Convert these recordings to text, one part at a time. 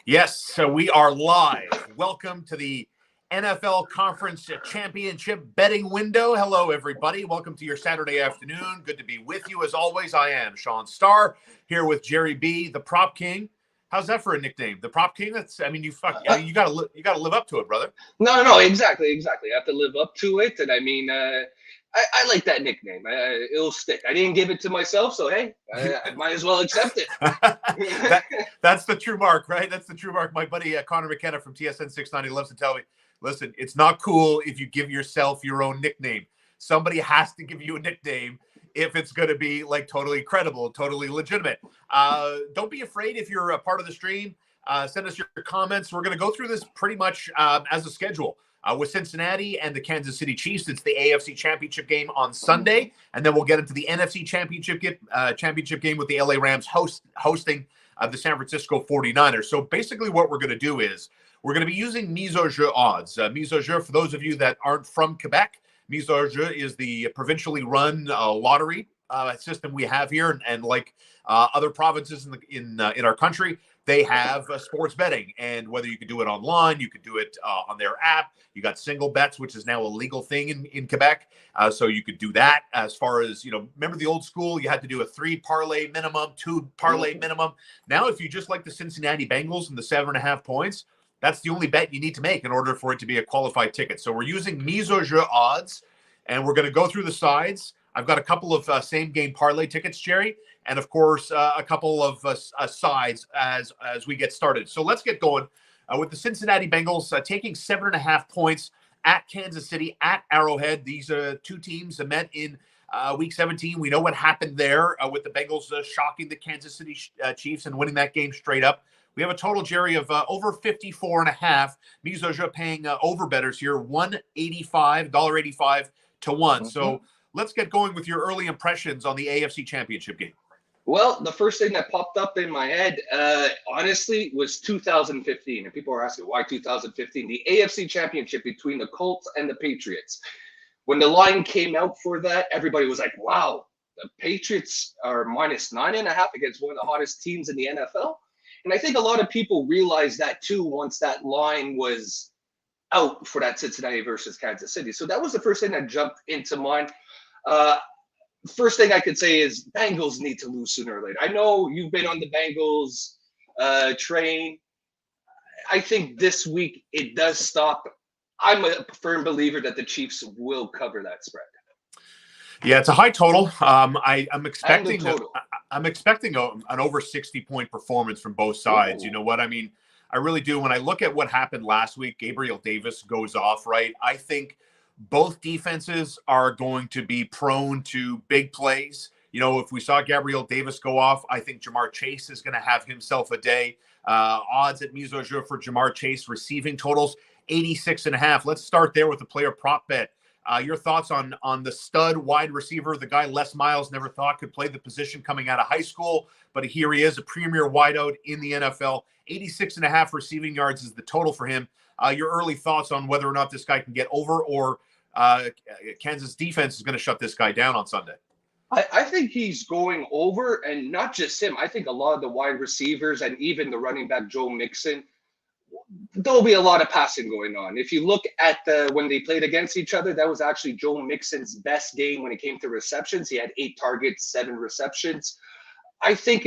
Yes, so we are live. Welcome to the NFL Conference Championship betting window. Hello, everybody. Welcome to your Saturday afternoon. Good to be with you. As always, I am Shaun Starr here with Gerry B, the Prop King. How's that for a nickname? The Prop King? You gotta live up to it, brother. No, exactly. I have to live up to it, and I like that nickname. It'll stick. I didn't give it to myself, so hey, I might as well accept it. That's the true mark, right? That's the true mark. My buddy Connor McKenna from TSN 690 loves to tell me, listen, it's not cool if you give yourself your own nickname. Somebody has to give you a nickname if it's going to be like totally credible, totally legitimate. Don't be afraid if you're a part of the stream. Send us your comments. We're going to go through this pretty much as a schedule. With Cincinnati and the Kansas City Chiefs, it's the AFC Championship game on Sunday, and then we'll get into the NFC Championship game with the LA Rams hosting the San Francisco 49ers. So basically what we're going to do is we're going to be using mise au jeu odds. Mise au jeu, for those of you that aren't from Quebec, mise au jeu is the provincially run lottery system we have here, and like other provinces in our country, they have sports betting, and whether you can do it online, you could do it on their app. You got single bets, which is now a legal thing in Quebec. So you could do that. As far as, remember the old school, you had to do a 3 parlay minimum, 2 parlay minimum. Now, if you just like the Cincinnati Bengals and the 7.5 points, that's the only bet you need to make in order for it to be a qualified ticket. So we're using mise au jeu odds, and we're going to go through the sides. I've got a couple of same game parlay tickets, Gerry, and of course a couple of sides as we get started. So let's get going with the Cincinnati Bengals taking 7.5 points at Kansas City at Arrowhead. These two teams met in Week 17. We know what happened there with the Bengals shocking the Kansas City Chiefs and winning that game straight up. We have a total, Gerry, of over 54.5. Mise au jeu paying over bettors here, $1.85 to 1. So let's get going with your early impressions on the AFC Championship game. Well, the first thing that popped up in my head, honestly, was 2015. And people are asking, why 2015? The AFC Championship between the Colts and the Patriots. When the line came out for that, everybody was like, wow, the Patriots are minus 9.5 against one of the hottest teams in the NFL. And I think a lot of people realized that, too, once that line was out for that Cincinnati versus Kansas City. So that was the first thing that jumped into mind. First thing I could say is Bengals need to lose sooner or later. I know you've been on the Bengals train. I think this week it does stop. I'm a firm believer that the Chiefs will cover that spread. Yeah, it's a high total. I'm expecting an over 60-point performance from both sides. Ooh. You know what I mean? I really do. When I look at what happened last week, Gabriel Davis goes off, right? I think both defenses are going to be prone to big plays. If we saw Gabriel Davis go off, I think Jamar Chase is going to have himself a day. Odds at mise au jeu for Jamar Chase receiving totals, 86.5. Let's start there with the player prop bet. Your thoughts on the stud wide receiver, the guy Les Miles never thought could play the position coming out of high school, but here he is, a premier wideout in the NFL. 86.5 receiving yards is the total for him. Your early thoughts on whether or not this guy can get over, or Kansas defense is going to shut this guy down on Sunday? I think he's going over, and not just him. I think a lot of the wide receivers and even the running back Joe Mixon, there'll be a lot of passing going on. If you look at when they played against each other, that was actually Joe Mixon's best game when it came to receptions. He had 8 targets, 7 receptions. I think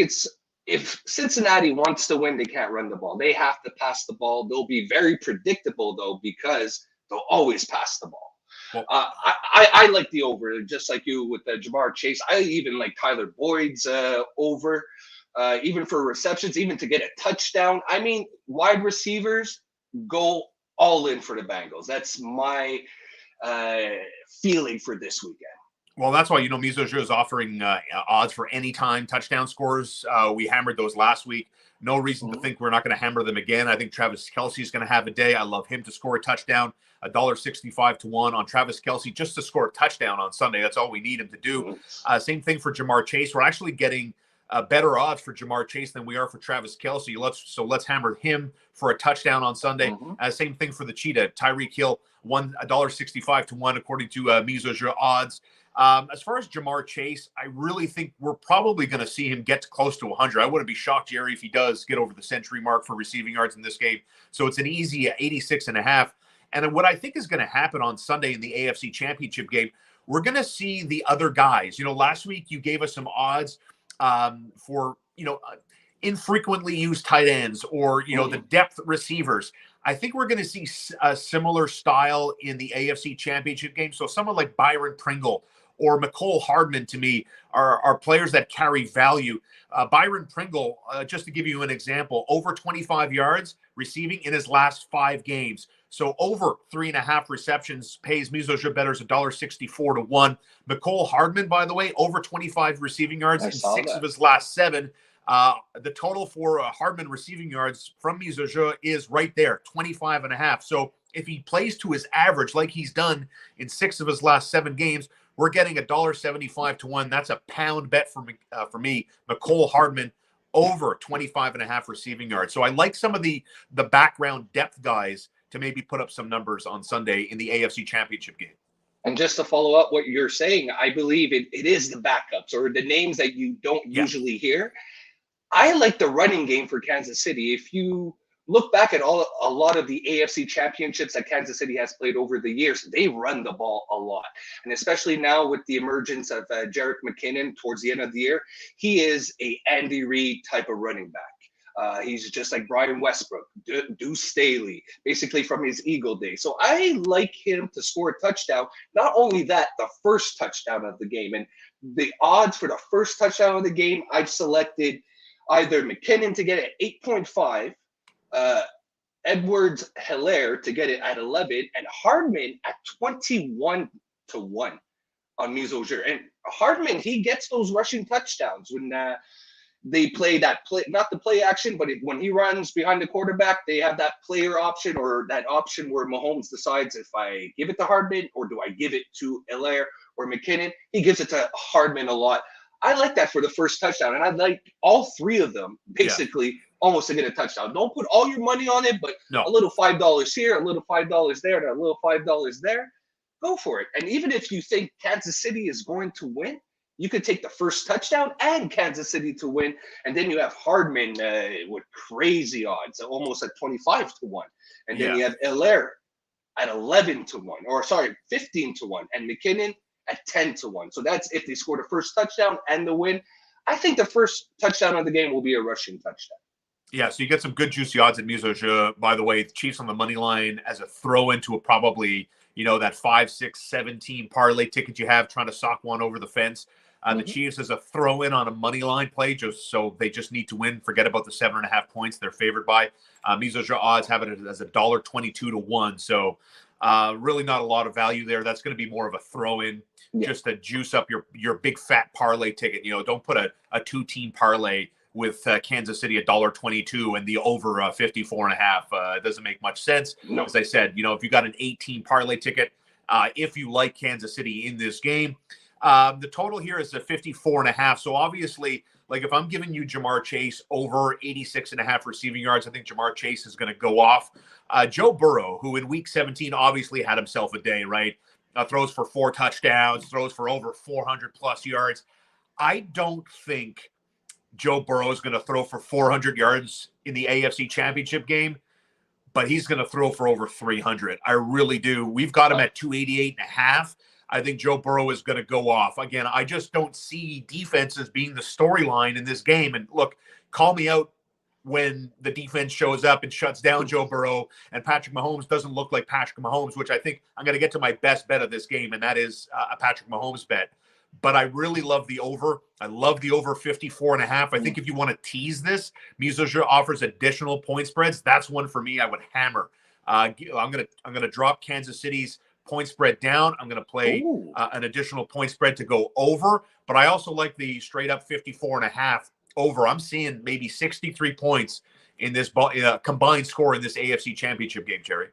if Cincinnati wants to win, they can't run the ball. They have to pass the ball. They'll be very predictable, though, because they'll always pass the ball. Well, I like the over, just like you with Jamar Chase. I even like Tyler Boyd's over, even for receptions, even to get a touchdown. I mean, wide receivers go all in for the Bengals. That's my feeling for this weekend. Well, that's why, mise au jeu is offering odds for anytime touchdown scores. We hammered those last week. No reason to think we're not going to hammer them again. I think Travis Kelce is going to have a day. I love him to score a touchdown. $1.65 to 1 on Travis Kelce just to score a touchdown on Sunday. That's all we need him to do. Same thing for Jamar Chase. We're actually getting better odds for Jamar Chase than we are for Travis Kelce. Let's hammer him for a touchdown on Sunday. Same thing for the Cheetah. Tyreek Hill, $1.65 to 1 according to mise au jeu odds. As far as Jamar Chase, I really think we're probably going to see him get close to 100. I wouldn't be shocked, Jerry, if he does get over the century mark for receiving yards in this game. So it's an easy 86.5. And what I think is going to happen on Sunday in the AFC Championship game, we're going to see the other guys. Last week you gave us some odds for, infrequently used tight ends or, the depth receivers. I think we're going to see a similar style in the AFC Championship game. So someone like Byron Pringle or McCole Hardman, to me, are players that carry value. Byron Pringle, just to give you an example, over 25 yards receiving in his last 5 games. So over 3.5 receptions pays Mizo bettors $1.64 to 1. McCole Hardman, by the way, over 25 receiving yards in 6 of his last 7. The total for Hardman receiving yards from Mizo is right there, 25.5. So if he plays to his average like he's done in 6 of his last 7 games, we're getting $1.75 to 1. That's a pound bet for me. McCole Hardman over 25.5 receiving yards. So I like some of the background depth guys to maybe put up some numbers on Sunday in the AFC Championship game. And just to follow up what you're saying, I believe it is the backups or the names that you don't usually hear. I like the running game for Kansas City. If you look back at a lot of the AFC championships that Kansas City has played over the years, they run the ball a lot. And especially now with the emergence of Jerick McKinnon towards the end of the year, he is a Andy Reid type of running back. He's just like Brian Westbrook, Deuce Staley, basically from his Eagle days. So I like him to score a touchdown. Not only that, the first touchdown of the game. And the odds for the first touchdown of the game, I've selected either McKinnon to get it at 8.5, Edwards-Helaire to get it at 11, and Hardman at 21 to 1 on Mizo. And Hardman, he gets those rushing touchdowns when they play that play, not the play action, but when he runs behind the quarterback, they have that player option or that option where Mahomes decides if I give it to Hardman or do I give it to Helaire or McKinnon. He gives it to Hardman a lot. I like that for the first touchdown, and I'd like all 3 of them basically almost to get a touchdown. Don't put all your money on it, but a little $5 here, a little $5 there, and a little $5 there. Go for it. And even if you think Kansas City is going to win, you could take the first touchdown and Kansas City to win, and then you have Hardman with crazy odds, almost at 25 to 1. And then you have Helaire at 11 to 1, or sorry, 15 to 1, and McKinnon at 10 to 1. So that's if they score the first touchdown and the win. I think the first touchdown of the game will be a rushing touchdown. Yeah, so you get some good juicy odds at Mizo. By the way, the Chiefs on the money line as a throw into a probably, that 5, 6, 7 team parlay ticket you have trying to sock one over the fence. The Chiefs as a throw in on a money line play, just so they just need to win. Forget about the 7.5 points they're favored by. Mizo odds have it as $1.22 to 1. So really not a lot of value there. That's going to be more of a throw in just to juice up your big fat parlay ticket. Don't put a 2-team parlay with Kansas City $1.22 and the over 54.5. It doesn't make much sense. No. As I said, if you got an 18 parlay ticket, if you like Kansas City in this game, the total here is a 54.5. So obviously, like if I'm giving you Jamar Chase over 86.5 receiving yards, I think Jamar Chase is going to go off. Joe Burrow, who in week 17 obviously had himself a day, right? Throws for 4 touchdowns, throws for over 400 plus yards. I don't think Joe Burrow is going to throw for 400 yards in the AFC Championship game, but he's going to throw for over 300. I really do. We've got him at 288.5. I think Joe Burrow is going to go off. Again, I just don't see defenses being the storyline in this game. And look, call me out when the defense shows up and shuts down Joe Burrow and Patrick Mahomes doesn't look like Patrick Mahomes, which I think I'm going to get to my best bet of this game, and that is a Patrick Mahomes bet. But I really love the over. I love the over 54.5. I think if you want to tease this, Mizo offers additional point spreads. That's one for me I would hammer. I'm gonna drop Kansas City's point spread down. I'm going to play an additional point spread to go over, but I also like the straight up 54.5 over. I'm seeing maybe 63 points in this combined score in this AFC Championship game, Jerry.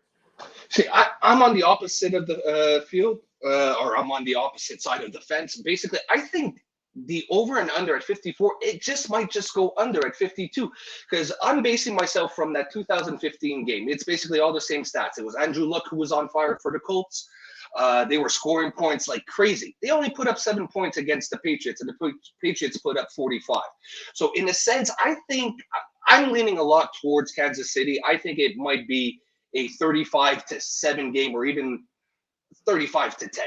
See, I'm on the opposite of the field, or I'm on the opposite side of the fence. Basically, I think the over and under at 54, it just might just go under at 52, because I'm basing myself from that 2015 game. It's basically all the same stats. It was Andrew Luck who was on fire for the Colts. They were scoring points like crazy. They only put up 7 points against the Patriots, and the Patriots put up 45. So in a sense, I think I'm leaning a lot towards Kansas City. I think it might be a 35-7 game, or even 35-10.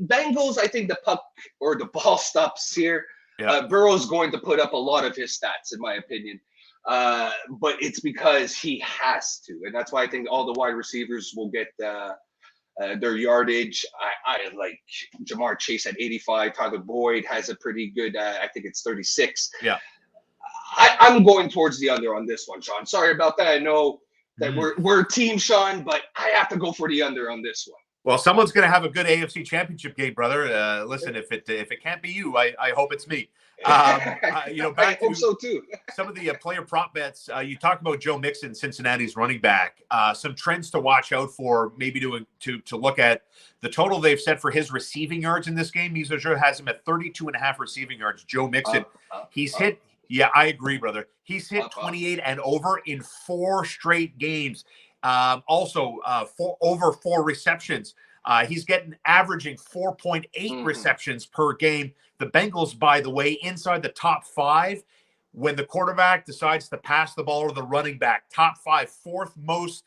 Bengals, I think the puck or the ball stops here. Yeah. Burrow's going to put up a lot of his stats, in my opinion. But it's because he has to. And that's why I think all the wide receivers will get their yardage. I like Jamar Chase at 85. Tyler Boyd has a pretty good, I think it's 36. Yeah. I'm going towards the under on this one, Sean. Sorry about that. I know that we're team Sean, but I have to go for the under on this one. Well, someone's going to have a good AFC Championship game, brother. Listen, if it can't be you, I hope it's me. Back I hope so too. Some of the player prop bets. You talked about Joe Mixon, Cincinnati's running back. Some trends to watch out for, maybe to look at. The total they've set for his receiving yards in this game. Teasers has him at 32.5 receiving yards. Joe Mixon, he's hit. Yeah, I agree, brother. He's hit 28 and over in 4 straight games. Also, over 4 receptions. He's averaging 4.8 receptions per game. The Bengals, by the way, inside the top 5 when the quarterback decides to pass the ball or the running back. Top 5, 4th most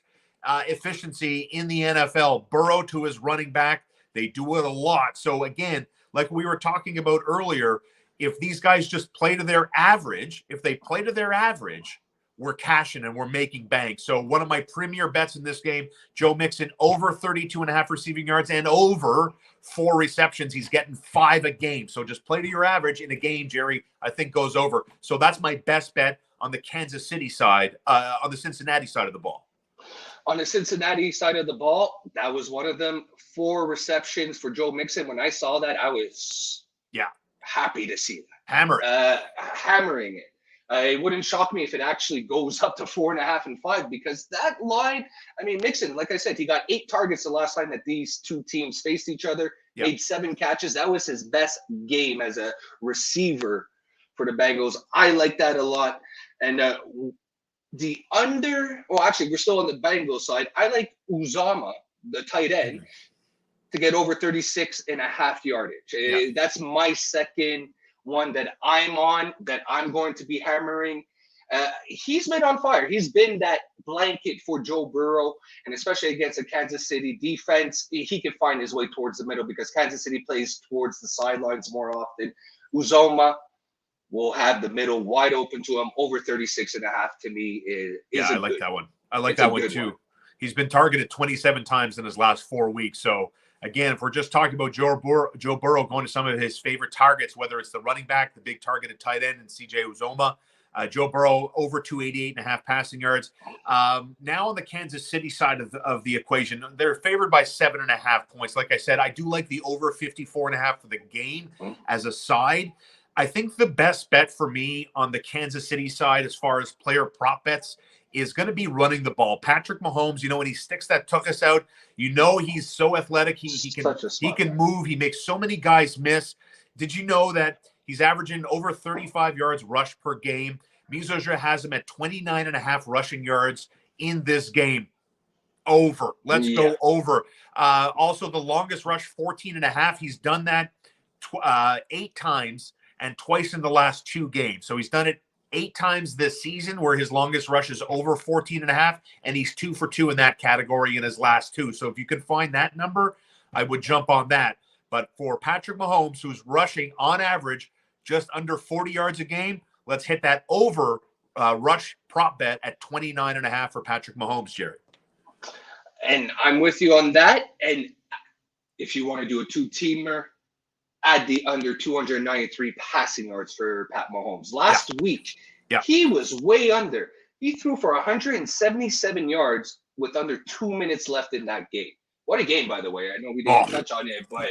efficiency in the NFL. Burrow to his running back. They do it a lot. So again, like we were talking about earlier, if these guys just play to their average, we're cashing and we're making bank. So one of my premier bets in this game, Joe Mixon, over 32.5 receiving yards and over 4 receptions. He's getting 5 a game. So just play to your average in a game, Jerry, I think goes over. So that's my best bet on the Kansas City side, on the Cincinnati side of the ball. On the Cincinnati side of the ball, that was one of them. 4 receptions for Joe Mixon. When I saw that, I was happy to see that. Hammering it. It wouldn't shock me if it actually goes up to 4.5 and 5, because that line, I mean, Mixon, like I said, he got 8 targets the last time that these two teams faced each other, made 7 catches. That was his best game as a receiver for the Bengals. I like that a lot. And the under, actually, we're still on the Bengals side. I like Uzomah, the tight end, to get over 36.5 yardage. That's my second one that I'm on, that I'm going to be hammering. He's been on fire. He's been that blanket for Joe Burrow, and especially against a Kansas City defense, he can find his way towards the middle because Kansas City plays towards the sidelines more often. Uzomah will have the middle wide open to him. Over 36.5 to me is I like that one. I like that one too. He's been targeted 27 times in his last 4 weeks. So again, if we're just talking about Joe Burrow going to some of his favorite targets, whether it's the running back, the big targeted tight end, and CJ Uzomah, Joe Burrow over 288.5 passing yards. Now on the Kansas City side of the equation, they're favored by 7.5 points. Like I said, I do like the over 54.5 for the game as a side. I think the best bet for me on the Kansas City side, as far as player prop bets, is going to be running the ball. Patrick Mahomes, when he sticks that tuchus out, he's so athletic. He can move. He makes so many guys miss. Did you know that he's averaging over 35 yards rush per game? Mizoja has him at 29.5 rushing yards in this game. Over. Let's go over. Also, the longest rush, 14.5. He's done that 8 times and twice in the last 2 games. So he's done it 8 times this season, where his longest rush is over 14.5, and he's 2 for 2 in that category in his last 2. So if you could find that number, I would jump on that. But for Patrick Mahomes, who's rushing on average just under 40 yards a game, let's hit that over rush prop bet at 29.5 for Patrick Mahomes, Jerry. And I'm with you on that. And if you want to do a 2-teamer, add the under 293 passing yards for Pat Mahomes. Last week, he was way under. He threw for 177 yards with under 2 minutes left in that game. What a game, by the way. I know we didn't touch on it, but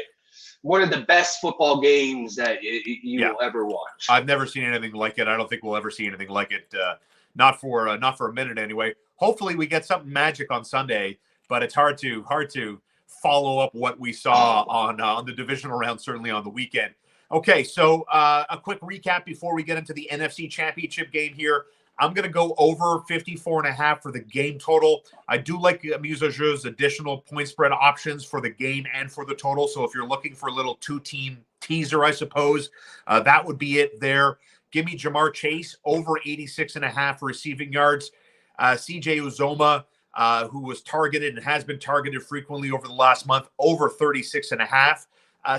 one of the best football games that you will ever watch. I've never seen anything like it. I don't think we'll ever see anything like it. Not for a minute anyway. Hopefully we get something magic on Sunday, but it's hard to follow up what we saw on the divisional round, certainly on the weekend. Okay, so a quick recap before we get into the NFC Championship game here. I'm going to go over 54.5 for the game total. I do like Musage's additional point spread options for the game and for the total. So if you're looking for a little two-team teaser, I suppose, that would be it there. Give me Jamar Chase over 86.5 receiving yards. CJ Uzoma, who was targeted and has been targeted frequently over the last month, over 36.5.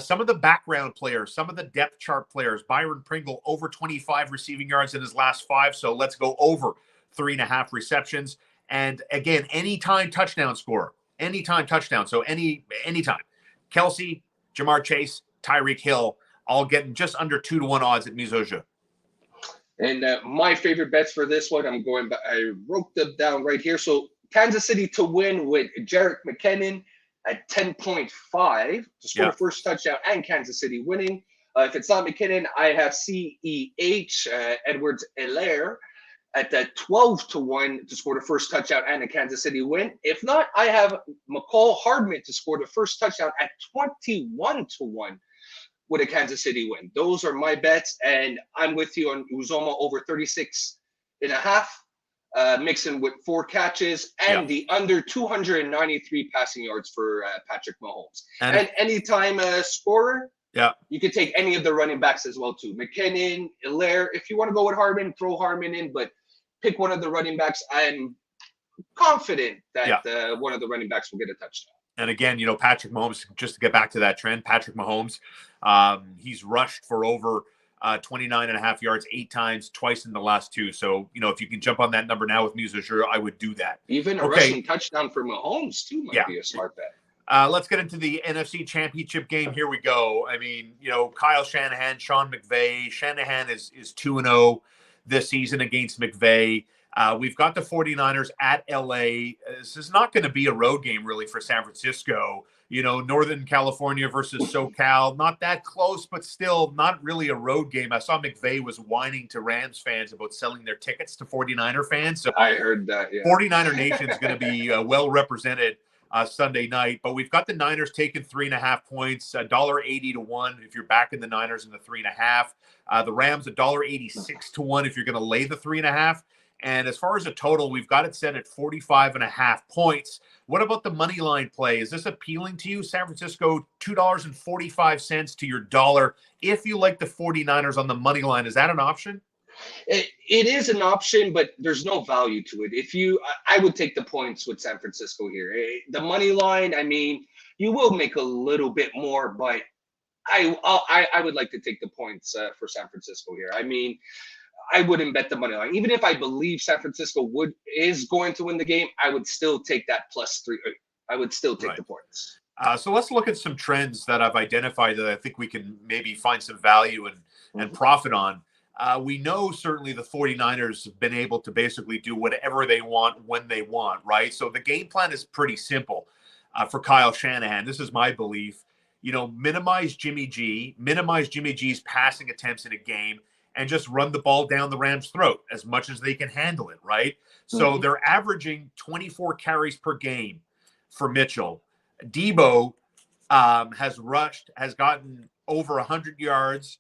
Some of the background players, some of the depth chart players, Byron Pringle, over 25 receiving yards in his last 5. So let's go over 3.5 receptions. And again, anytime touchdown scorer, anytime touchdown. So anytime. Kelsey, Jamar Chase, Tyreek Hill, all getting just under 2-1 odds at Mizoja. And my favorite bets for this one, I wrote them down right here. So Kansas City to win with Jerick McKinnon at 10.5 to score the first touchdown and Kansas City winning. If it's not McKinnon, I have CEH, Edwards-Helaire, at 12-1 to score the first touchdown and a Kansas City win. If not, I have McCall Hardman to score the first touchdown at 21-1 with a Kansas City win. Those are my bets, and I'm with you on Uzoma over 36.5. Mixon with 4 catches and the under 293 passing yards for Patrick Mahomes. And anytime scorer, you can take any of the running backs as well too. McKinnon, Helaire. If you want to go with Hardman, throw Hardman in, but pick one of the running backs. I'm confident that one of the running backs will get a touchdown. And again, Patrick Mahomes, just to get back to that trend, Patrick Mahomes, he's rushed for over 29.5 yards 8 times, twice in the last 2. So, if you can jump on that number now with Musajur, I would do that. Even a rushing touchdown for Mahomes, too, might be a smart bet. Let's get into the NFC Championship game. Here we go. I mean, Kyle Shanahan, Sean McVay. Shanahan is 2-0 this season against McVay. We've got the 49ers at LA. This is not going to be a road game, really, for San Francisco. Northern California versus SoCal, not that close, but still not really a road game. I saw McVay was whining to Rams fans about selling their tickets to 49er fans. So I heard that, 49er Nation is going to be well represented Sunday night. But we've got the Niners taking 3.5 points, $1.80 to 1 if you're backing the Niners in the 3.5. The Rams, $1.86 to 1 if you're going to lay the 3.5. And as far as a total, we've got it set at 45.5 points. What about the money line play? Is this appealing to you? San Francisco, $2.45 to your dollar. If you like the 49ers on the money line, is that an option? It is an option, but there's no value to it. I would take the points with San Francisco here. The money line, I mean, you will make a little bit more, but I would like to take the points for San Francisco here. I mean, I wouldn't bet the money line. Even if I believe San Francisco is going to win the game, I would still take that +3. I would still take the points. So let's look at some trends that I've identified that I think we can maybe find some value and profit on. We know certainly the 49ers have been able to basically do whatever they want when they want, right? So the game plan is pretty simple for Kyle Shanahan. This is my belief. Minimize Jimmy G's passing attempts in a game, and just run the ball down the Rams' throat as much as they can handle it, right? So they're averaging 24 carries per game for Mitchell. Debo has gotten over 100 yards,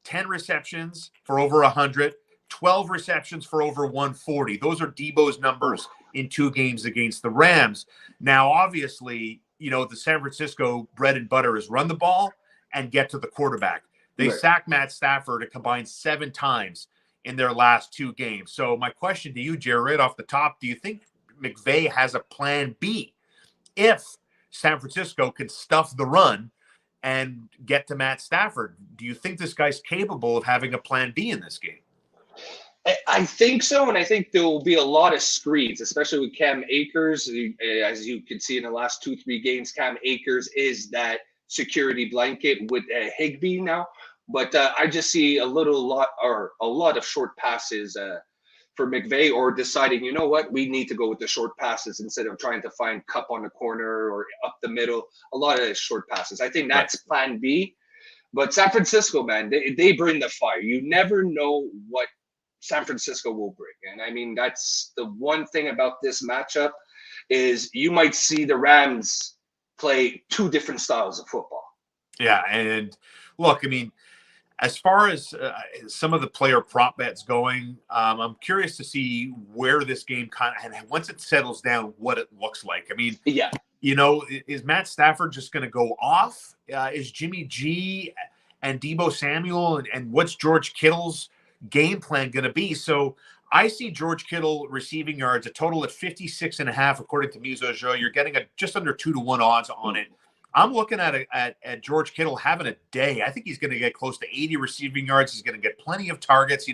10 receptions for over 100, 12 receptions for over 140. Those are Debo's numbers in 2 games against the Rams. Now, obviously, the San Francisco bread and butter is run the ball and get to the quarterback. They sacked Matt Stafford a combined 7 times in their last 2 games. So my question to you, Jerry, right off the top, do you think McVay has a plan B if San Francisco can stuff the run and get to Matt Stafford? Do you think this guy's capable of having a plan B in this game? I think so, and I think there will be a lot of screens, especially with Cam Akers. As you can see in the last 2-3 games, Cam Akers is that security blanket with Higbee now. But I just see a lot of short passes for McVay, or deciding, we need to go with the short passes instead of trying to find Cup on the corner or up the middle. A lot of short passes. I think that's plan B. But San Francisco, man, they bring the fire. You never know what San Francisco will bring. And I mean, that's the one thing about this matchup is you might see the Rams play 2 different styles of football. Yeah. And look, I mean, As far as some of the player prop bets going, I'm curious to see where this game and once it settles down, what it looks like. I mean, Yeah. Is Matt Stafford just going to go off? Is Jimmy G and Deebo Samuel and what's George Kittle's game plan going to be? So I see George Kittle receiving yards, a total at 56.5, according to Mizo Joe. You're getting just under 2-1 odds on it. I'm looking at George Kittle having a day. I think he's going to get close to 80 receiving yards. He's going to get plenty of targets.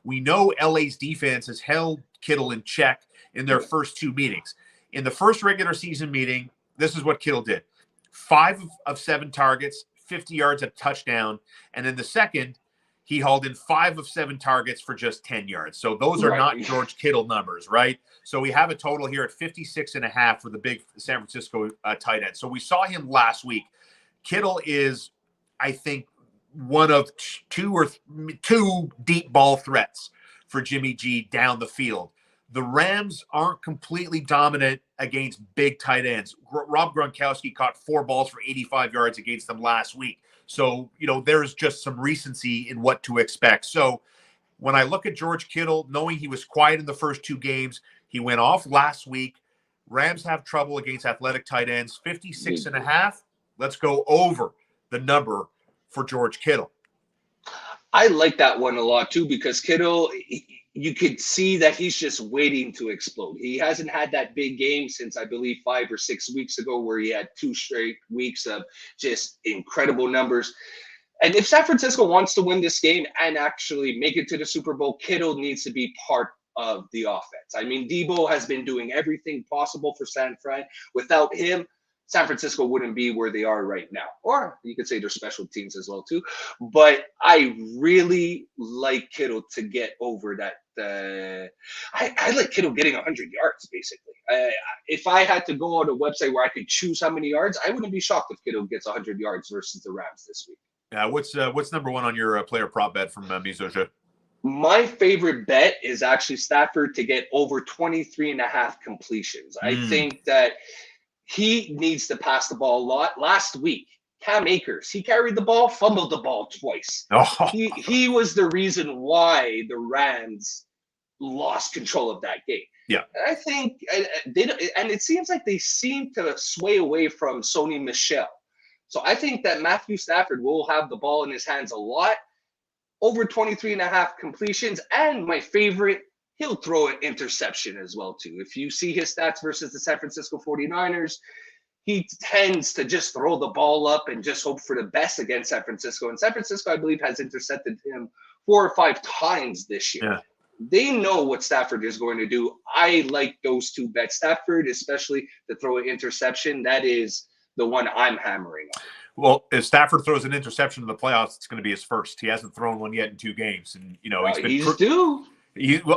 We know LA's defense has held Kittle in check in their first two meetings. In the first regular season meeting, this is what Kittle did. 5 of 7 targets, 50 yards, a touchdown. And in the second, he hauled in 5 of 7 targets for just 10 yards. So those are not George Kittle numbers, right? So we have a total here at 56.5 for the big San Francisco tight end. So we saw him last week. Kittle is, I think, one of two deep ball threats for Jimmy G down the field. The Rams aren't completely dominant against big tight ends. Rob Gronkowski caught 4 balls for 85 yards against them last week. So, there's just some recency in what to expect. So when I look at George Kittle, knowing he was quiet in the first 2 games, he went off last week. Rams have trouble against athletic tight ends. 56.5. Let's go over the number for George Kittle. I like that one a lot too, because Kittle, you could see that he's just waiting to explode. He hasn't had that big game since, I believe, 5 or 6 weeks ago, where he had 2 straight weeks of just incredible numbers. And if San Francisco wants to win this game and actually make it to the Super Bowl, Kittle needs to be part of the offense. I mean, Deebo has been doing everything possible for San Fran. Without him, San Francisco wouldn't be where they are right now. Or you could say their special teams as well too. But I really like Kittle to get over that. I like Kittle getting 100 yards, basically. If I had to go on a website where I could choose how many yards, I wouldn't be shocked if Kittle gets 100 yards versus the Rams this week. What's number one on your player prop bet from Mizo? My favorite bet is actually Stafford to get over 23.5 completions. I think that he needs to pass the ball a lot. Last week, Cam Akers, he carried the ball, fumbled the ball twice. Oh. He was the reason why the Rams lost control of that game. Yeah. And I think and it seems like they seem to sway away from Sony Michel. So I think that Matthew Stafford will have the ball in his hands a lot, over 23.5 completions, and my favorite, he'll throw an interception as well, too. If you see his stats versus the San Francisco 49ers, he tends to just throw the ball up and just hope for the best against San Francisco. And San Francisco, I believe, has intercepted him 4 or 5 times this year. Yeah. They know what Stafford is going to do. I like those 2 bets. Stafford, especially to throw an interception, that is the one I'm hammering on. Well, if Stafford throws an interception in the playoffs, it's going to be his first. He hasn't thrown one yet in 2 games. And, he's due.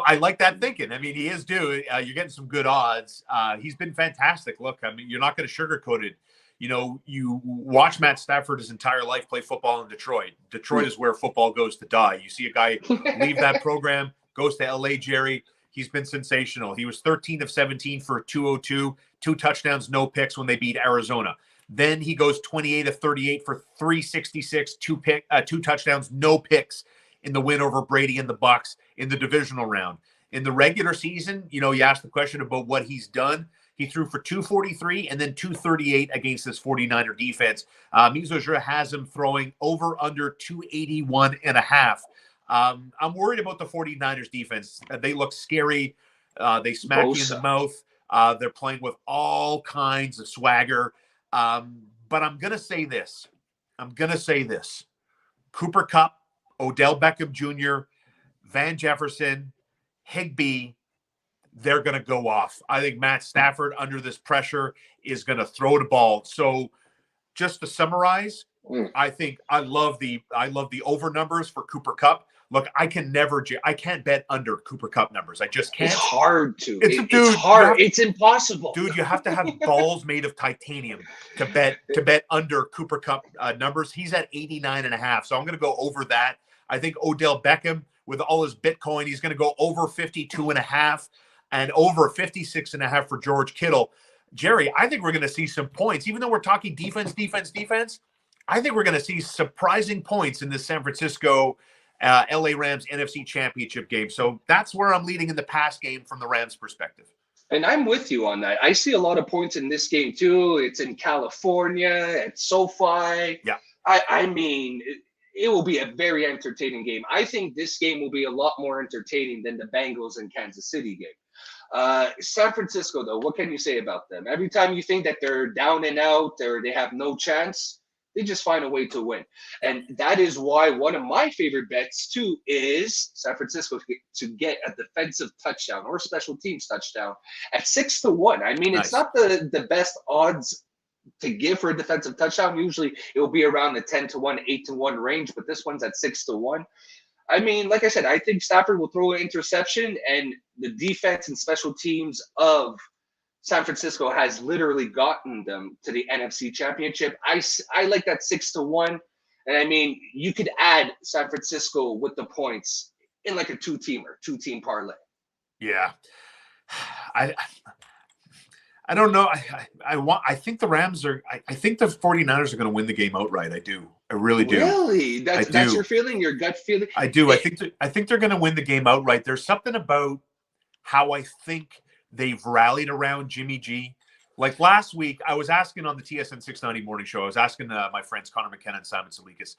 I like that thinking. I mean, he is due. You're getting some good odds. He's been fantastic. Look, I mean, you're not going to sugarcoat it. You watch Matt Stafford his entire life play football in Detroit. Detroit is where football goes to die. You see a guy leave that program, goes to LA, Jerry. He's been sensational. He was 13 of 17 for 202, 2 touchdowns, no picks when they beat Arizona. Then he goes 28 of 38 for 366, 2 touchdowns, no picks in the win over Brady and the Bucs in the divisional round. In the regular season, you asked the question about what he's done. He threw for 243 and then 238 against this 49er defense. Mizo has him throwing over under 281.5. I'm worried about the 49ers defense. They look scary. They smack you in the mouth. They're playing with all kinds of swagger. But I'm going to say this. Cooper Kupp, Odell Beckham Jr., Van Jefferson, Higbee, they're going to go off. I think Matt Stafford, under this pressure, is going to throw the ball. So just to summarize, I think I love the over numbers for Cooper Kupp. Look, I can't bet under Cooper Kupp numbers. I just can't. It's hard to. It's hard. It's impossible. Dude, you have to have balls made of titanium to bet under Cooper Kupp numbers. He's at 89.5. So I'm going to go over that. I think Odell Beckham, with all his Bitcoin, he's going to go over 52.5 and over 56.5 for George Kittle. Jerry, I think we're going to see some points. Even though we're talking defense, I think we're going to see surprising points in this San Francisco LA Rams NFC Championship game. So that's where I'm leading in the pass game from the Rams perspective. And I'm with you on that. I see a lot of points in this game too. It's in California, at SoFi. Yeah. I mean, it will be a very entertaining game. I think this game will be a lot more entertaining than the Bengals and Kansas City game. San Francisco, though, what can you say about them? Every time you think that they're down and out or they have no chance, they just find a way to win. And that is why one of my favorite bets, too, is San Francisco to get a defensive touchdown or special teams touchdown at 6-1. I mean, It's not the best odds to give for a defensive touchdown. Usually it will be around the 10-1, 8-1 range, but this one's at 6-1. I mean, like I said, I think Stafford will throw an interception, and the defense and special teams of San Francisco has literally gotten them to the NFC Championship. I like that 6-1. And I mean, you could add San Francisco with the points in like a two-team parlay. Yeah. I don't know. I think the Rams are, I think the 49ers are going to win the game outright. I do. I really do. Really? That's your feeling, your gut feeling? I do. I think they're going to win the game outright. There's something about how I think they've rallied around Jimmy G. Like last week, I was asking on the TSN 690 morning show, I was asking my friends Connor McKenna and Simon Salikas,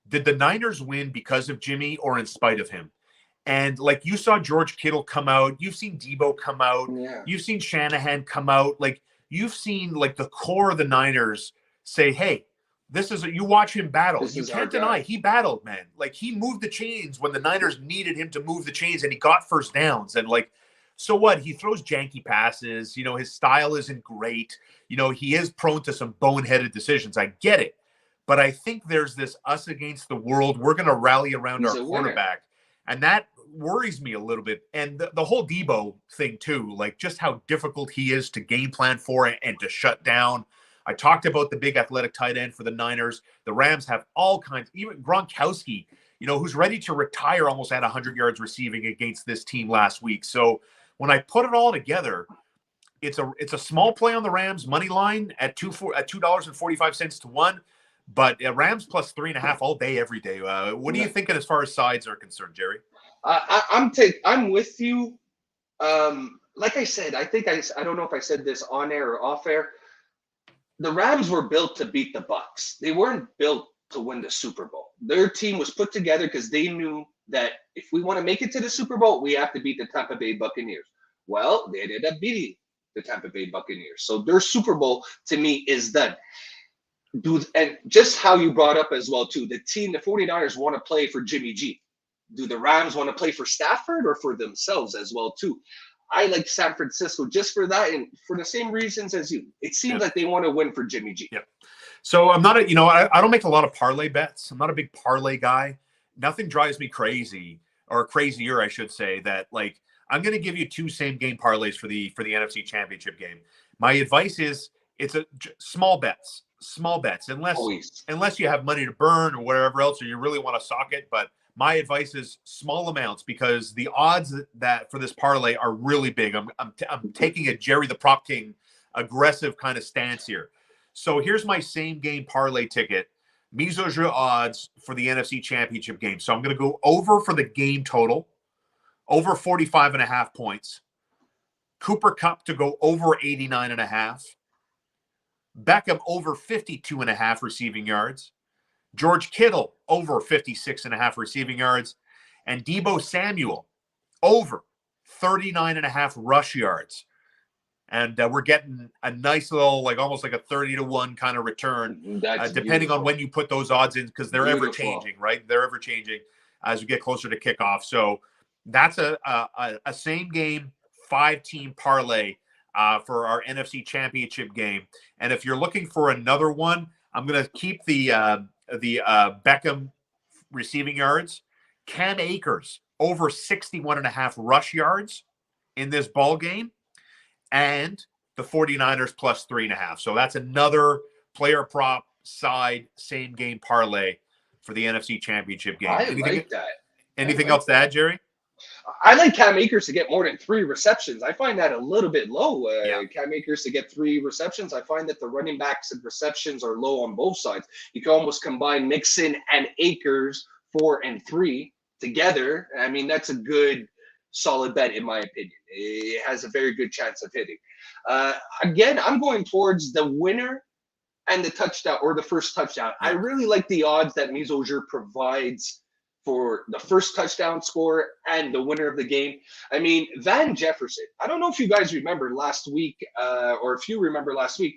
did the Niners win because of Jimmy or in spite of him? And like you saw George Kittle come out, you've seen Debo come out, you've seen Shanahan come out, like you've seen like the core of the Niners say, hey, you watch him battle. You can't deny he battled, man. Like he moved the chains when the Niners needed him to move the chains, and he got first downs. And like, so what? He throws janky passes. His style isn't great. He is prone to some boneheaded decisions. I get it. But I think there's this us against the world. We're going to rally around our quarterback. And that worries me a little bit. And the whole Debo thing too, like just how difficult he is to game plan for and to shut down. I talked about the big athletic tight end for the Niners. The Rams have all kinds, even Gronkowski, who's ready to retire, almost at 100 yards receiving against this team last week. So when I put it all together, it's a small play on the Rams money line at $2.45 to 1, but Rams plus 3.5 all day, every day. What are you thinking as far as sides are concerned, Jerry? I'm with you. Like I said, I think I don't know if I said this on air or off air. The Rams were built to beat the Bucs. They weren't built to win the Super Bowl. Their team was put together because they knew that if we want to make it to the Super Bowl, we have to beat the Tampa Bay Buccaneers. Well, they ended up beating the Tampa Bay Buccaneers. So their Super Bowl, to me, is done. And just how you brought up as well, too, the 49ers want to play for Jimmy G. Do the Rams want to play for Stafford or for themselves as well, too? I like San Francisco just for that and for the same reasons as you. It seems like they want to win for Jimmy G. Yeah. So I'm not I don't make a lot of parlay bets. I'm not a big parlay guy. Nothing drives me crazy, or crazier, I should say, that like I'm going to give you 2 same game parlays for the NFC Championship game. My advice is it's small bets, unless you have money to burn or whatever else, or you really want to sock it. But my advice is small amounts, because the odds that for this parlay are really big. I'm taking a Jerry the Prop King aggressive kind of stance here. So here's my same game parlay ticket. Mise au jeu odds for the NFC Championship game. So I'm going to go over for the game total, over 45.5 points. Cooper Kupp to go over 89.5. Beckham over 52.5 receiving yards. George Kittle over 56.5 receiving yards. And Debo Samuel over 39.5 rush yards. And we're getting a nice little, like almost like a 30-1 kind of return, depending on when you put those odds in, because they're ever changing, right? They're ever changing as we get closer to kickoff. So that's a same game 5-team parlay for our NFC Championship game. And if you're looking for another one, I'm going to keep the Beckham receiving yards. Cam Akers over 61.5 rush yards in this ball game. And the 49ers plus 3.5. So that's another player prop side same game parlay for the NFC Championship game. I like that. Anything else to add, Jerry? I like Cam Akers to get more than 3 receptions. I find that a little bit low. Yeah. Cam Akers to get 3 receptions. I find that the running backs and receptions are low on both sides. You can almost combine Mixon and Akers 4 and 3 together. I mean, that's a good, solid bet in my opinion. It has a very good chance of hitting. Again, I'm going towards the winner and the touchdown, or the first touchdown. Yeah. I really like the odds that Mizojer provides for the first touchdown score and the winner of the game. I mean, Van Jefferson, I don't know if you guys remember last week, or if you remember last week,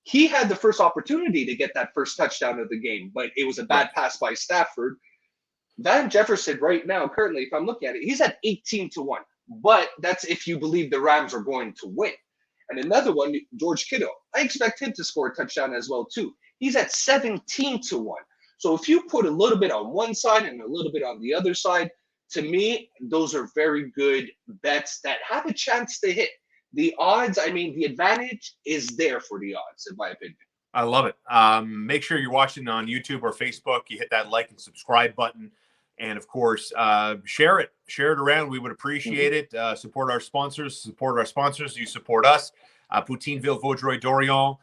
he had the first opportunity to get that first touchdown of the game, but it was a bad pass by Stafford. Van Jefferson right now, currently, if I'm looking at it, he's at 18-1. But that's if you believe the Rams are going to win. And another one, George Kittle, I expect him to score a touchdown as well, too. He's at 17-1. So if you put a little bit on one side and a little bit on the other side, to me, those are very good bets that have a chance to hit. The odds, I mean, the advantage is there for the odds, in my opinion. I love it. Make sure you're watching on YouTube or Facebook. You hit that like and subscribe button. And, of course, share it. Share it around. We would appreciate it. Support our sponsors. Support our sponsors. You support us. Poutineville, Vaudreuil, Dorion.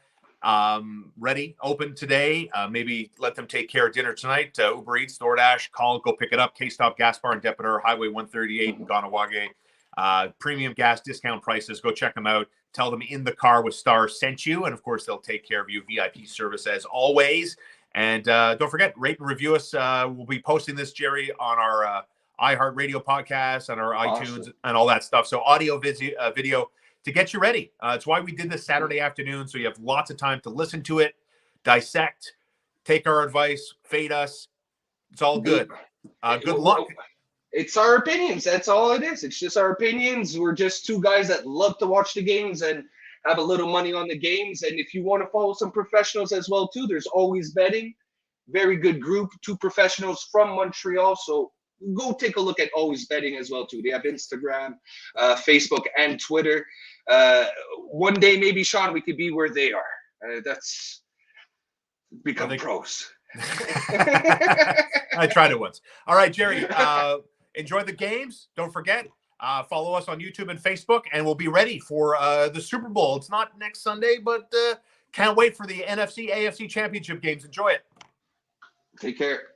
Ready, open today. Maybe let them take care of dinner tonight. Uber Eats, DoorDash, call, go pick it up. K-Stop, Gaspar and Depiter, Highway 138 in Ganawage. Premium gas discount prices. Go check them out. Tell them In the Car with Star sent you. And, of course, they'll take care of you. VIP service as always. And don't forget, rate and review us. We'll be posting this, Jerry, on our iHeartRadio podcast, on our iTunes and all that stuff. So audio, video to get you ready. It's why we did this Saturday afternoon. So you have lots of time to listen to it, dissect, take our advice, fade us. It's all good. Good luck. It's our opinions. That's all it is. It's just our opinions. We're just two guys that love to watch the games and have a little money on the games. And if you want to follow some professionals as well, too, there's Always Betting. Very good group, 2 professionals from Montreal. So go take a look at Always Betting as well, too. They have Instagram, Facebook, and Twitter. One day, maybe, Shaun, we could be where they are. That's become pros. I tried it once. All right, Jerry, enjoy the games. Don't forget. Follow us on YouTube and Facebook, and we'll be ready for the Super Bowl. It's not next Sunday, but can't wait for the NFC, AFC championship games. Enjoy it. Take care.